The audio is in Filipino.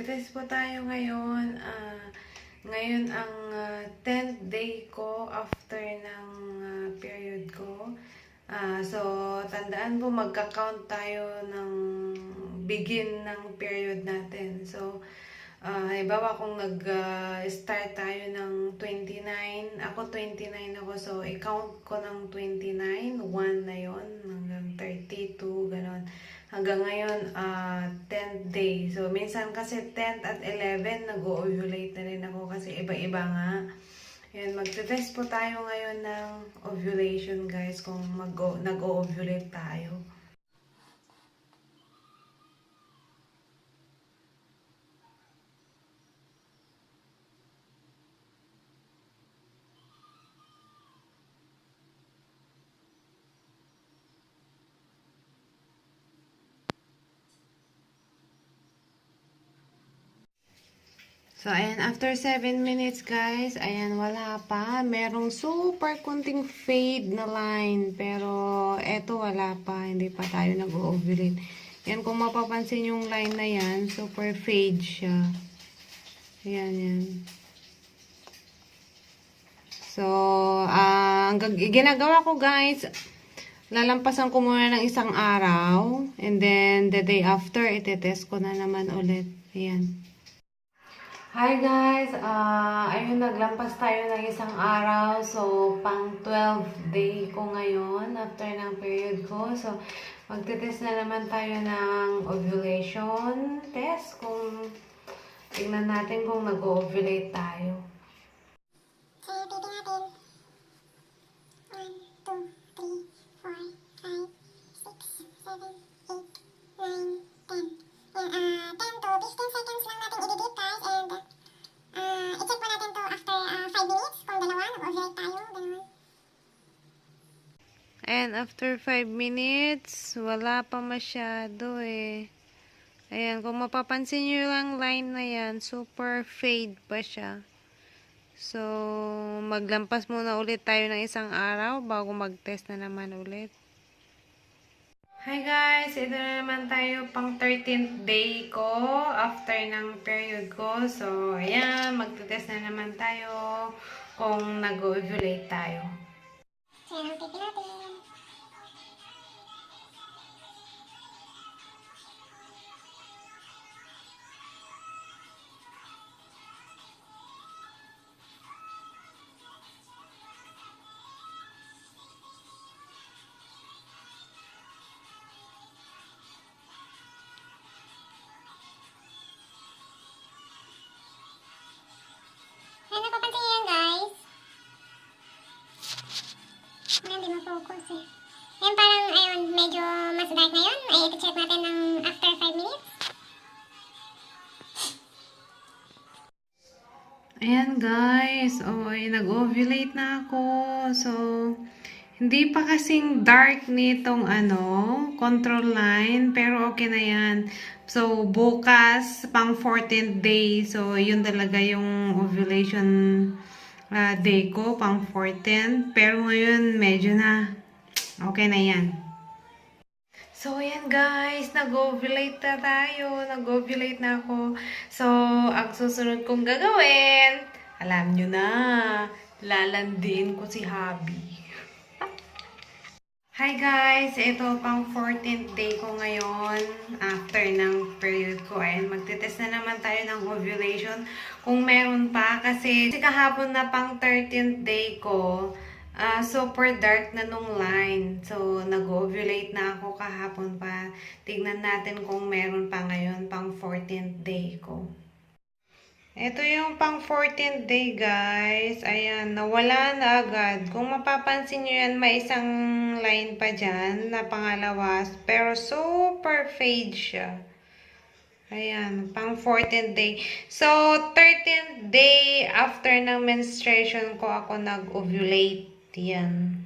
magte-test po tayo ngayon. Ngayon ang 10th day ko after ng period ko. So, tandaan po, magka-count tayo ng begin ng period natin. So, halimbawa kung nag-start tayo ng 29, ako 29 ako, so i-count ko ng 29, 1 na yon hanggang 32, gano'n. Hanggang ngayon, 10th day. So, minsan kasi 10th at 11, nag-ovulate na rin ako kasi iba-iba nga. Yan, magte-test po tayo ngayon ng ovulation, guys, kung nag-ovulate tayo. So, ayan, after 7 minutes, guys, ayan, wala pa. Merong super kunting fade na line. Pero, eto, wala pa. Hindi pa tayo nag-ovulate. Yan, kung mapapansin yung line na yan, super fade siya. Ayan, yan. So, ang ginagawa ko, guys, lalampasan ko muna ng isang araw. And then, the day after, itetest ko na naman ulit. Ayan. Hi guys! Ayun, naglampas tayo ng isang araw. So, pang 12th day ko ngayon after ng period ko. So, magte-test na naman tayo ng ovulation test. Tingnan natin kung nag-ovulate tayo. So, baby natin. 1, 2, 3, 4, 5, 6, 7, 8, 9, 10. 10 to 15 seconds lang natin i-deep guys, and i-check po natin to after 5 minutes kung dalawa, nag-ovulate tayo, ganun. And after 5 minutes, wala pa masyado eh. Ayan, kung mapapansin nyo lang line na yan, super fade pa siya. So, maglampas muna ulit tayo ng isang araw bago mag-test na naman ulit. Hi guys! Ito na naman tayo pang 13th day ko after ng period ko. So, ayan, magte-test na naman tayo kung nag-ovulate tayo. So, yan ang pipi natin. Napapansin niyo yan, guys? Hindi ma-focus eh. Yan parang, ayun, medyo mas dark na yun. Ay, ito-check natin ng after 5 minutes. Ayan guys, nag-ovulate na ako. So, hindi pa kasing dark nitong control line, pero okay na yan. So, bukas, pang 14th day. So, yun talaga yung ovulation day ko, pang 14th. Pero ngayon, medyo na okay na yan. So, ayan guys, nag-ovulate na tayo. Nag-ovulate na ako. So, ang susunod kong gagawin, alam nyo na, lalandiin ko si Habi. Hi guys, ito pang 14th day ko ngayon after ng period ko. Ayan, magte-test na naman tayo ng ovulation kung meron pa. Kasi kahapon na pang 13th day ko, super dark na nung line. So, nag-ovulate na ako kahapon pa. Tignan natin kung meron pa ngayon pang 14th day ko. Ito yung pang 14th day, guys. Ayan, nawala na agad. Kung mapapansin nyo yan, may isang line pa dyan na pangalawa. Pero super fade siya. Ayan, pang 14th day. So, 13th day after ng menstruation ko ako nag-ovulate. Yan.